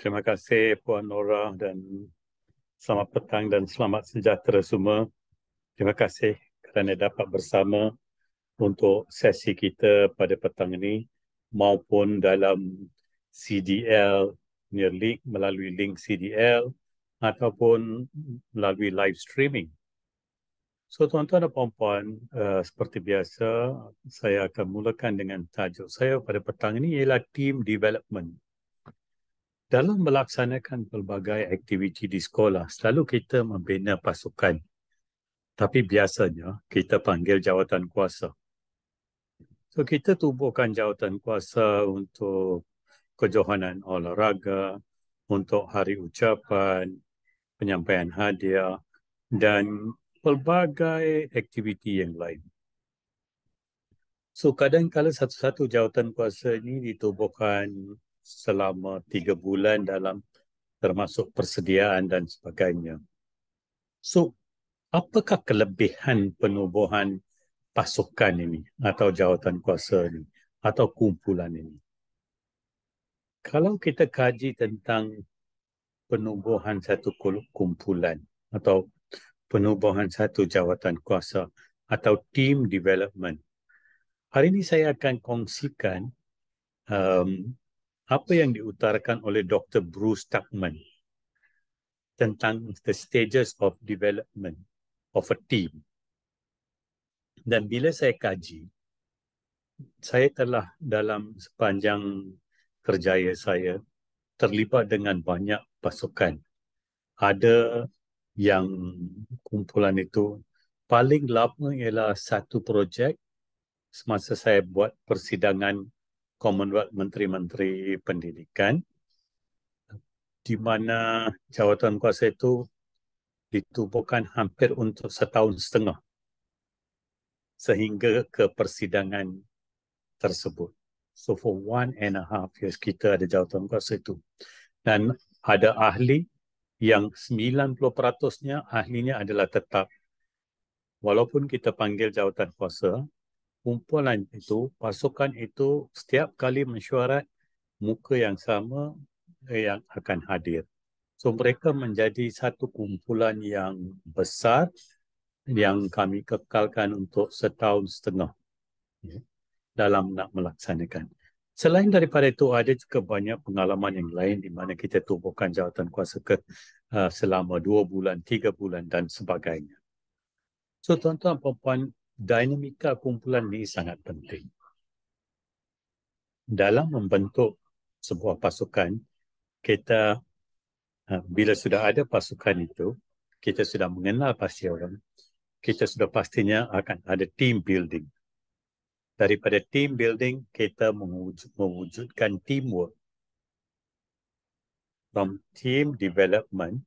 Terima kasih Puan Nora dan selamat petang dan selamat sejahtera semua. Terima kasih kerana dapat bersama untuk sesi kita pada petang ini maupun dalam CDL link melalui link CDL ataupun melalui live streaming. So tuan-tuan dan puan-puan, seperti biasa saya akan mulakan dengan tajuk saya pada petang ini ialah team development. Dalam melaksanakan pelbagai aktiviti di sekolah, selalu kita membina pasukan. Tapi biasanya kita panggil jawatan kuasa. So kita tubuhkan jawatan kuasa untuk kejohanan olahraga, untuk hari ucapan, penyampaian hadiah dan pelbagai aktiviti yang lain. So kadang-kadang satu-satu jawatan kuasa ini ditubuhkan selama 3 bulan dalam termasuk persediaan dan sebagainya. So, apakah kelebihan penubuhan pasukan ini atau jawatan kuasa ini atau kumpulan ini? Kalau kita kaji tentang penubuhan satu kumpulan atau penubuhan satu jawatan kuasa atau team development, hari ini saya akan kongsikan apa yang diutarakan oleh Dr. Bruce Tuckman tentang the stages of development of a team. Dan bila saya kaji, saya telah dalam sepanjang kerjaya saya terlibat dengan banyak pasukan. Ada yang kumpulan itu paling lama ialah satu projek semasa saya buat persidangan Commonwealth Menteri-Menteri Pendidikan, di mana jawatan kuasa itu ditubuhkan hampir untuk 1.5 tahun sehingga ke persidangan tersebut. So for 1.5 years kita ada jawatan kuasa itu. Dan ada ahli yang 90%-nya ahlinya adalah tetap. Walaupun kita panggil jawatan kuasa, kumpulan itu, pasukan itu setiap kali mesyuarat muka yang sama yang akan hadir. So mereka menjadi satu kumpulan yang besar yang kami kekalkan untuk 1.5 tahun dalam nak melaksanakan. Selain daripada itu, ada juga banyak pengalaman yang lain di mana kita tubuhkan jawatan kuasa selama 2 bulan, 3 bulan dan sebagainya. So tuan-tuan dan puan, dinamika kumpulan ini sangat penting. Dalam membentuk sebuah pasukan, kita bila sudah ada pasukan itu, kita sudah mengenal pasti orang, kita sudah pastinya akan ada team building. Daripada team building, kita mewujudkan teamwork. From team development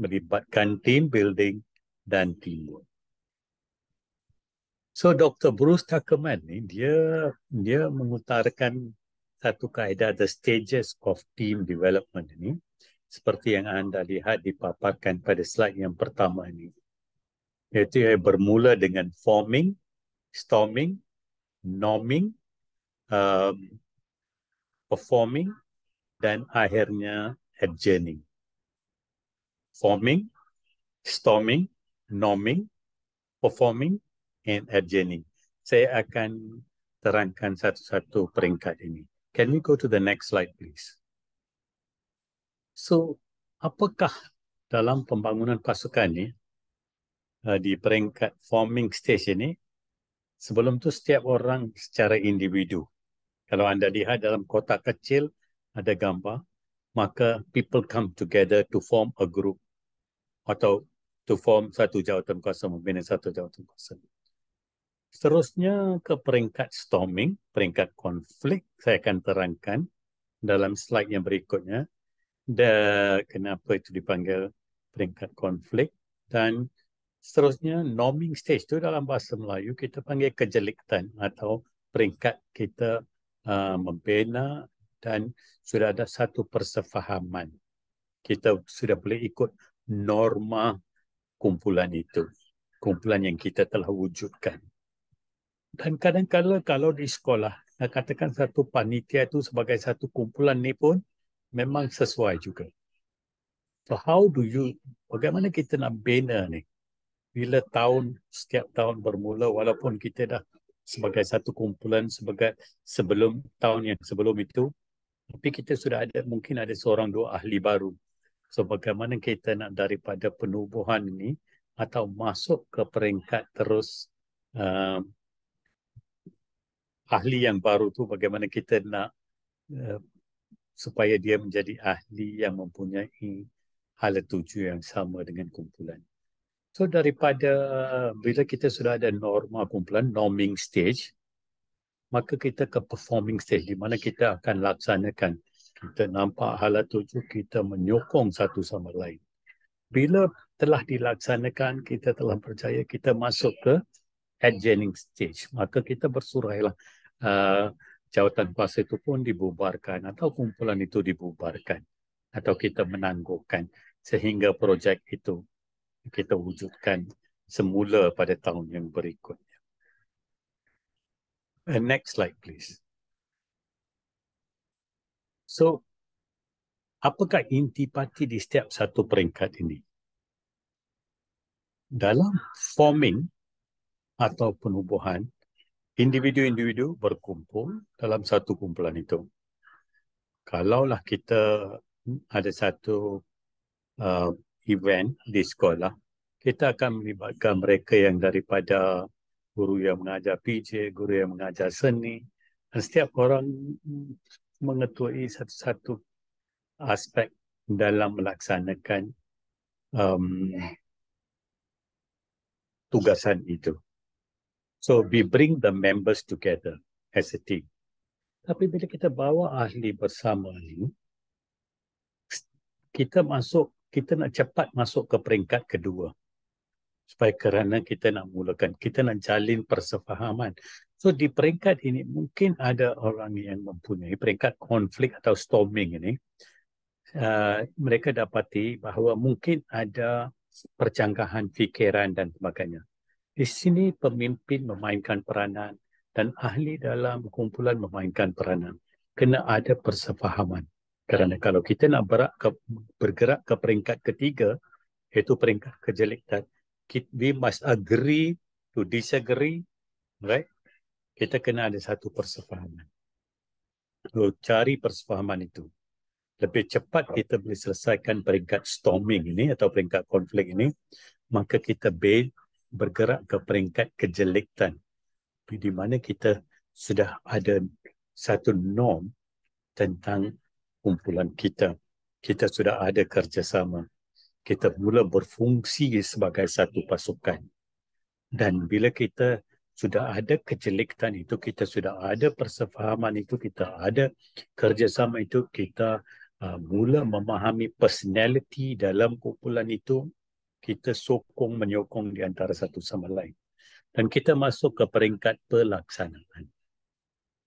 melibatkan team building dan teamwork. So Dr. Bruce Tuckman ni dia mengutarakan satu kaedah the stages of team development ini seperti yang anda lihat dipaparkan pada slide yang pertama ini. Iaitu bermula dengan forming, storming, norming, performing dan akhirnya adjourning. Forming, storming, norming, performing and adjourning. Saya akan terangkan satu-satu peringkat ini. Can we go to the next slide please? So, apakah dalam pembangunan pasukan ni di peringkat forming stage ini, sebelum tu setiap orang secara individu. Kalau anda lihat dalam kotak kecil ada gambar, maka people come together to form a group atau to form satu jawatan kuasa, membina satu jawatan kuasa. Seterusnya ke peringkat storming, peringkat konflik, saya akan terangkan dalam slide yang berikutnya. Kenapa itu dipanggil peringkat konflik. Dan seterusnya norming stage itu dalam bahasa Melayu kita panggil kejelikan atau peringkat kita membina dan sudah ada satu persefahaman. Kita sudah boleh ikut norma kumpulan itu. Kumpulan yang kita telah wujudkan. Dan kadang-kadang kalau di sekolah, katakan satu panitia itu sebagai satu kumpulan ni pun, memang sesuai juga. So bagaimana kita nak bina ni? Bila setiap tahun bermula, walaupun kita dah sebagai satu kumpulan sebelum tahun yang sebelum itu, tapi kita sudah mungkin ada seorang dua ahli baru. So bagaimana kita nak daripada penubuhan ini atau masuk ke peringkat terus uh, ahli yang baru tu, bagaimana kita nak uh, supaya dia menjadi ahli yang mempunyai hala tuju yang sama dengan kumpulan. So daripada bila kita sudah ada norma kumpulan, norming stage, maka kita ke performing stage di mana kita akan laksanakan. Kita nampak hala tuju, kita menyokong satu sama lain. Bila telah dilaksanakan, kita telah percaya, kita masuk ke adjourning stage. Maka kita bersurailah jawatan kuasa itu pun dibubarkan atau kumpulan itu dibubarkan atau kita menangguhkan sehingga projek itu kita wujudkan semula pada tahun yang berikutnya. Next slide, please. So, apakah intipati di setiap satu peringkat ini? Dalam forming atau penubuhan, individu-individu berkumpul dalam satu kumpulan itu. Kalaulah kita ada satu event di sekolah, kita akan melibatkan mereka yang daripada guru yang mengajar PJ, guru yang mengajar seni, dan setiap orang mengetuai satu-satu aspek dalam melaksanakan tugasan itu. So, we bring the members together as a team. Tapi bila kita bawa ahli bersama ni, kita nak cepat masuk ke peringkat kedua. Supaya kerana kita nak mulakan, kita nak jalin persefahaman. So di peringkat ini mungkin ada orang yang mempunyai peringkat konflik atau storming ini. Mereka dapati bahawa mungkin ada percanggahan fikiran dan sebagainya. Di sini pemimpin memainkan peranan dan ahli dalam kumpulan memainkan peranan. Kena ada persefahaman. Kerana kalau kita nak bergerak ke peringkat ketiga, iaitu peringkat kejelikan, we must agree to disagree, right? Kita kena ada satu persefahaman. So, cari persefahaman itu. Lebih cepat kita boleh selesaikan peringkat storming ini atau peringkat konflik ini, maka kita bergerak ke peringkat kejelikan, di mana kita sudah ada satu norm tentang kumpulan kita. Kita sudah ada kerjasama. Kita mula berfungsi sebagai satu pasukan. Dan bila kita sudah ada kejelikan itu, kita sudah ada persefahaman itu, kita ada kerjasama itu, kita mula memahami personality dalam kumpulan itu, kita menyokong di antara satu sama lain. Dan kita masuk ke peringkat pelaksanaan,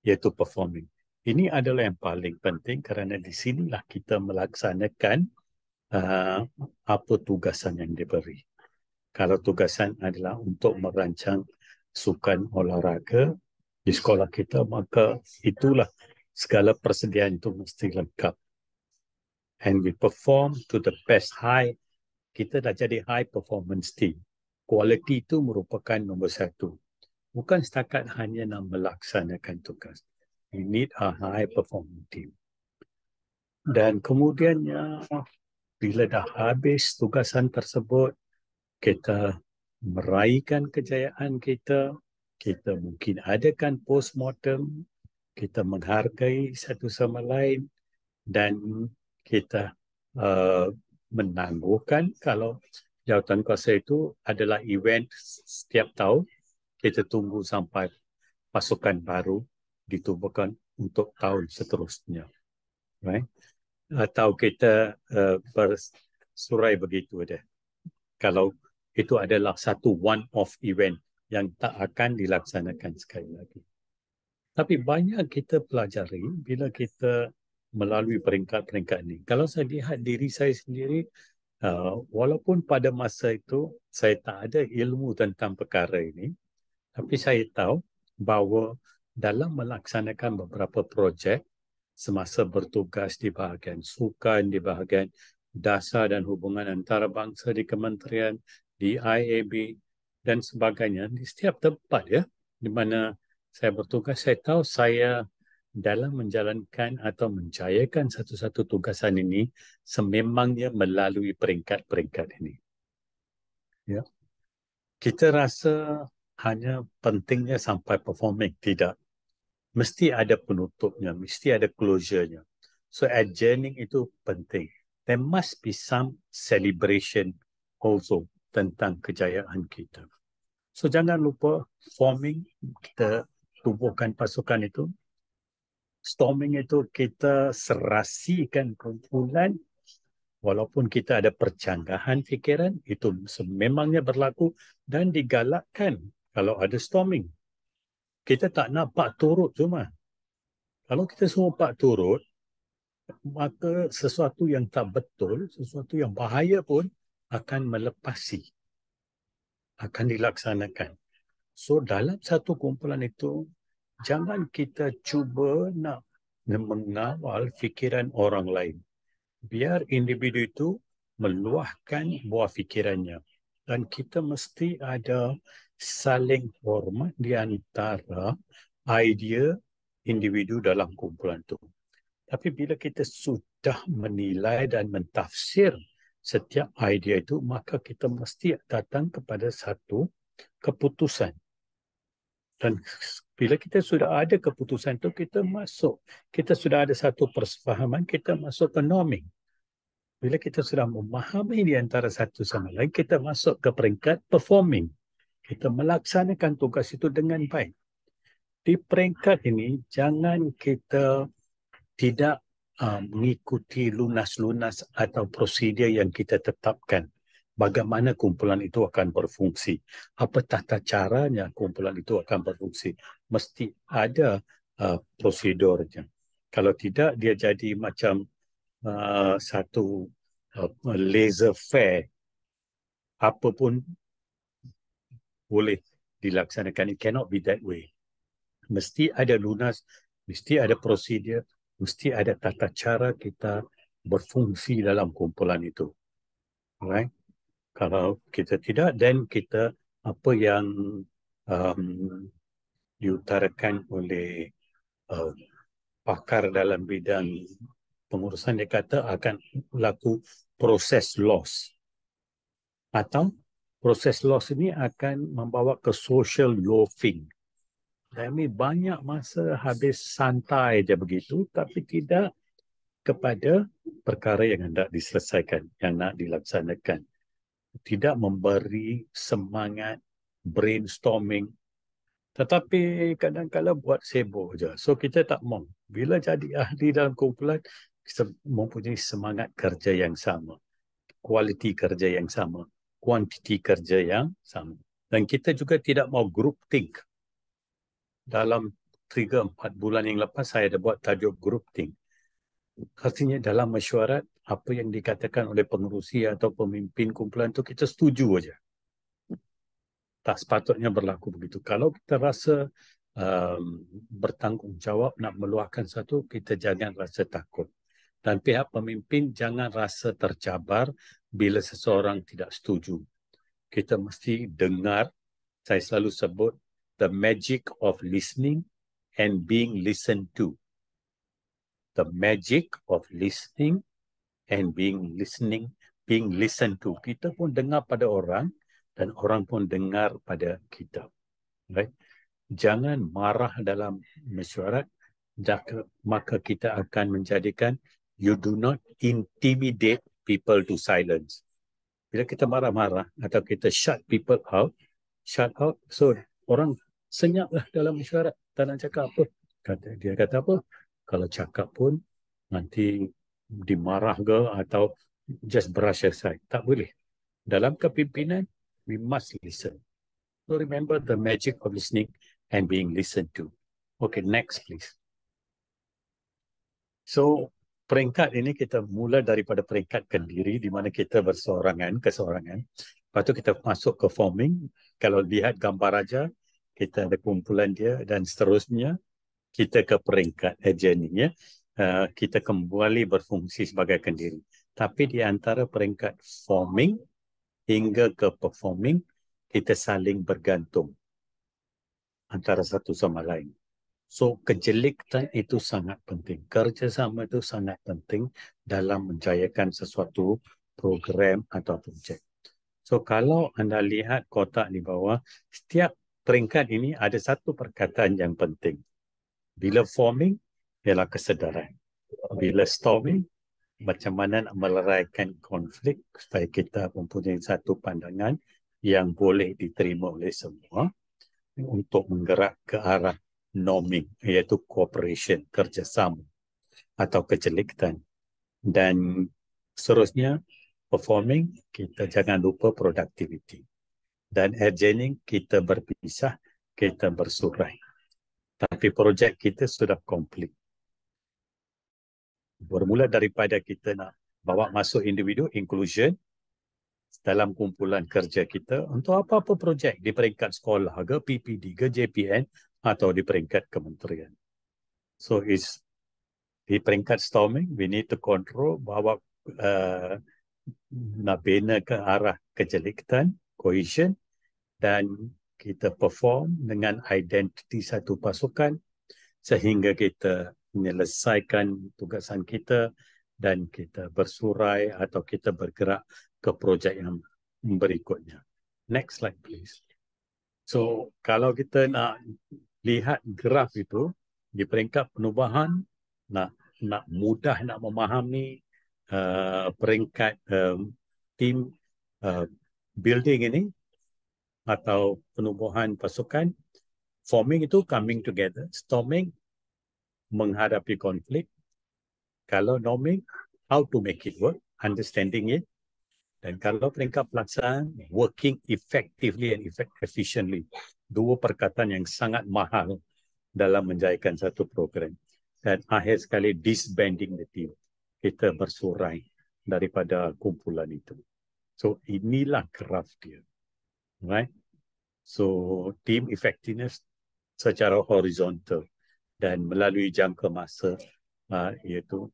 iaitu performing. Ini adalah yang paling penting kerana di sinilah kita melaksanakan apa tugasan yang diberi. Kalau tugasan adalah untuk merancang sukan olahraga di sekolah kita, maka itulah segala persediaan itu mesti lengkap. And we perform to the best high. Kita dah jadi high performance team. Quality itu merupakan nombor satu. Bukan setakat hanya nak melaksanakan tugas. We need a high performing team. Dan kemudiannya, bila dah habis tugasan tersebut, kita meraihkan kejayaan kita, kita mungkin adakan postmortem, kita menghargai satu sama lain dan kita menangguhkan kalau jawatan kuasa itu adalah event setiap tahun, kita tunggu sampai pasukan baru ditubuhkan untuk tahun seterusnya. Right? Atau kita bersurai begitu deh. Kalau itu adalah satu one-off event yang tak akan dilaksanakan sekali lagi. Tapi banyak kita pelajari bila kita melalui peringkat-peringkat ini. Kalau saya lihat diri saya sendiri, walaupun pada masa itu saya tak ada ilmu tentang perkara ini, tapi saya tahu bahawa dalam melaksanakan beberapa projek, semasa bertugas di bahagian sukan, di bahagian dasar dan hubungan antarabangsa di kementerian, di IAB dan sebagainya, di setiap tempat ya, di mana saya bertugas, saya tahu saya dalam menjalankan atau menjayakan satu-satu tugasan ini sememangnya melalui peringkat-peringkat ini. Ya. Kita rasa hanya pentingnya sampai performing, tidak. Mesti ada penutupnya, mesti ada closure-nya. So adjourning itu penting. There must be some celebration also tentang kejayaan kita. So jangan lupa forming, kita tubuhkan pasukan itu. Storming itu kita serasikan kumpulan, walaupun kita ada percanggahan fikiran, itu sememangnya berlaku dan digalakkan kalau ada storming. Kita tak nak pak turut cuma. Kalau kita semua pak turut, maka sesuatu yang tak betul, sesuatu yang bahaya pun akan melepasi, akan dilaksanakan. So dalam satu kumpulan itu, jangan kita cuba nak mengawal fikiran orang lain. Biar individu itu meluahkan buah fikirannya. Dan kita mesti ada saling hormat di antara idea individu dalam kumpulan itu. Tapi bila kita sudah menilai dan mentafsir setiap idea itu, maka kita mesti datang kepada satu keputusan. Dan bila kita sudah ada keputusan itu, kita masuk. Kita sudah ada satu persefahaman, kita masuk ke norming. Bila kita sudah memahami di antara satu sama lain, kita masuk ke peringkat performing. Kita melaksanakan tugas itu dengan baik. Di peringkat ini, jangan kita tidak mengikuti lunas-lunas atau prosedur yang kita tetapkan. Bagaimana kumpulan itu akan berfungsi? Apa tata caranya kumpulan itu akan berfungsi? Mesti ada prosedurnya. Kalau tidak, dia jadi macam satu laser fair. Apa pun boleh dilaksanakan. It cannot be that way. Mesti ada lunas, mesti ada prosedur, mesti ada tata cara kita berfungsi dalam kumpulan itu. Right? Kalau kita tidak, then kita apa yang diutarakan oleh pakar dalam bidang pengurusan, dia kata akan berlaku proses loss. Atau proses loss ini akan membawa ke social loafing. Kami banyak masa habis santai je begitu, tapi tidak kepada perkara yang hendak diselesaikan, yang nak dilaksanakan. Tidak memberi semangat brainstorming, tetapi kadang-kadang buat sibuk je. So kita tak mau. Bila jadi ahli dalam kumpulan, kita mempunyai semangat kerja yang sama, kualiti kerja yang sama, kuantiti kerja yang sama. Dan kita juga tidak mau group think. Dalam 3-4 bulan yang lepas, saya ada buat tajuk group think. Artinya dalam mesyuarat, apa yang dikatakan oleh pengerusi atau pemimpin kumpulan itu kita setuju saja. Tak sepatutnya berlaku begitu. Kalau kita rasa bertanggungjawab nak meluahkan satu, kita jangan rasa takut. Dan pihak pemimpin jangan rasa tercabar bila seseorang tidak setuju. Kita mesti dengar, saya selalu sebut, the magic of listening and being listened to. The magic of listening and being listened to. Kita pun dengar pada orang dan orang pun dengar pada kita. Right? Jangan marah dalam mesyuarat, maka kita akan menjadikan you do not intimidate people to silence. Bila kita marah-marah atau kita shut out, so orang senyaplah dalam mesyuarat, tak nak cakap apa. Dia kata apa? Kalau cakap pun nanti dimarah ke atau just brush aside. Tak boleh. Dalam kepimpinan, we must listen. So remember the magic of listening and being listened to. Okay, next please. So peringkat ini kita mula daripada peringkat kendiri di mana kita keseorangan. Lepas tu kita masuk ke forming. Kalau lihat gambar raja, kita ada kumpulan dia dan seterusnya kita ke peringkat adjourning ya. kita kembali berfungsi sebagai kendiri. Tapi di antara peringkat forming hingga ke performing, kita saling bergantung antara satu sama lain. So, kejelikan itu sangat penting. Kerjasama itu sangat penting dalam menjayakan sesuatu program atau projek. So, kalau anda lihat kotak di bawah, setiap peringkat ini ada satu perkataan yang penting. Bila forming, ialah kesedaran. Bila storming, macam mana nak meleraikan konflik supaya kita mempunyai satu pandangan yang boleh diterima oleh semua untuk menggerak ke arah norming, iaitu cooperation, kerjasama atau kejelikan. Dan seterusnya, performing, kita jangan lupa productivity. Dan adjourning, kita berpisah, kita bersurai. Tapi projek kita sudah komplit. Bermula daripada kita nak bawa masuk individu, inclusion, dalam kumpulan kerja kita untuk apa-apa projek di peringkat sekolah ke PPD ke JPN atau di peringkat kementerian. So it's di peringkat storming, we need to control bahawa nak bina ke arah kejelikan, cohesion, dan kita perform dengan identiti satu pasukan sehingga kita menyelesaikan tugasan kita dan kita bersurai atau kita bergerak ke projek yang berikutnya. Next slide please. So kalau kita nak lihat graf itu di peringkat penubuhan, nak mudah nak memahami peringkat team building ini atau penubuhan pasukan. Forming itu coming together, storming menghadapi konflik, kalau norming how to make it work, understanding it, dan kalau peringkat pelaksanaan working effectively and efficiently. Dua perkataan yang sangat mahal dalam menjayakan satu program. Dan akhir sekali disbanding the team. Kita bersurai daripada kumpulan itu. So inilah graf dia. Right? So team effectiveness secara horizontal dan melalui jangka masa iaitu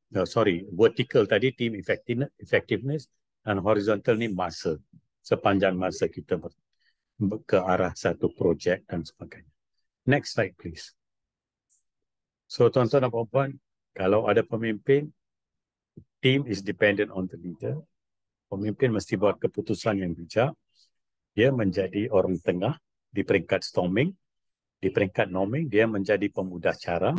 vertical tadi team effectiveness dan horizontal ni masa, sepanjang masa kita ke arah satu projek dan sebagainya. Next slide please. So tuan-tuan dan puan-puan, kalau ada pemimpin, team is dependent on the leader. Pemimpin mesti buat keputusan yang bijak. Dia menjadi orang tengah di peringkat storming. Di peringkat norming, dia menjadi pemudah cara.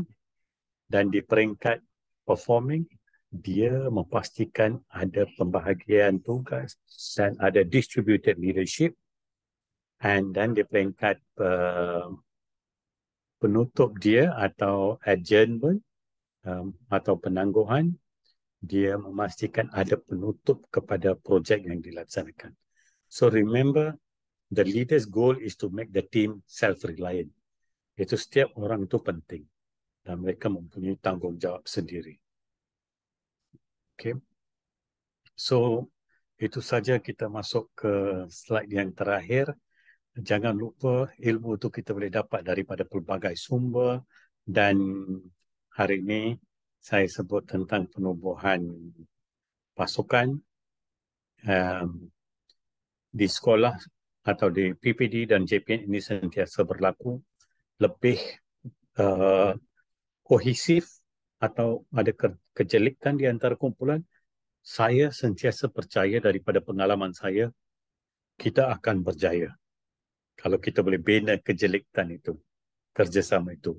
Dan di peringkat performing, dia memastikan ada pembahagian tugas dan ada distributed leadership. Dan di peringkat penutup dia atau adjournment atau penangguhan, dia memastikan ada penutup kepada projek yang dilaksanakan. So remember, the leader's goal is to make the team self-reliant. Itu setiap orang itu penting dan mereka mempunyai tanggungjawab sendiri. Okay. So itu saja, kita masuk ke slide yang terakhir. Jangan lupa ilmu itu kita boleh dapat daripada pelbagai sumber, dan hari ini saya sebut tentang penubuhan pasukan di sekolah atau di PPD dan JPN ini sentiasa berlaku lebih kohesif atau ada kejelikan di antara kumpulan. Saya sentiasa percaya daripada pengalaman saya, kita akan berjaya kalau kita boleh bina kejelikan itu, kerjasama itu.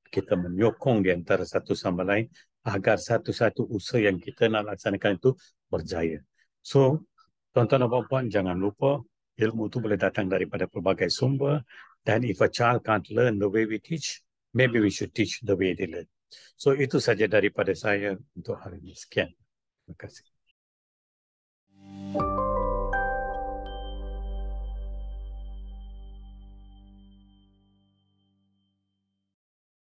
Kita menyokong di antara satu sama lain agar satu-satu usaha yang kita nak laksanakan itu berjaya. So, tuan-tuan dan puan-puan, jangan lupa ilmu itu boleh datang daripada pelbagai sumber, dan if a child can't learn the way we teach, maybe we should teach the way they learn. So, itu saja daripada saya untuk hari ini. Sekian. Terima kasih.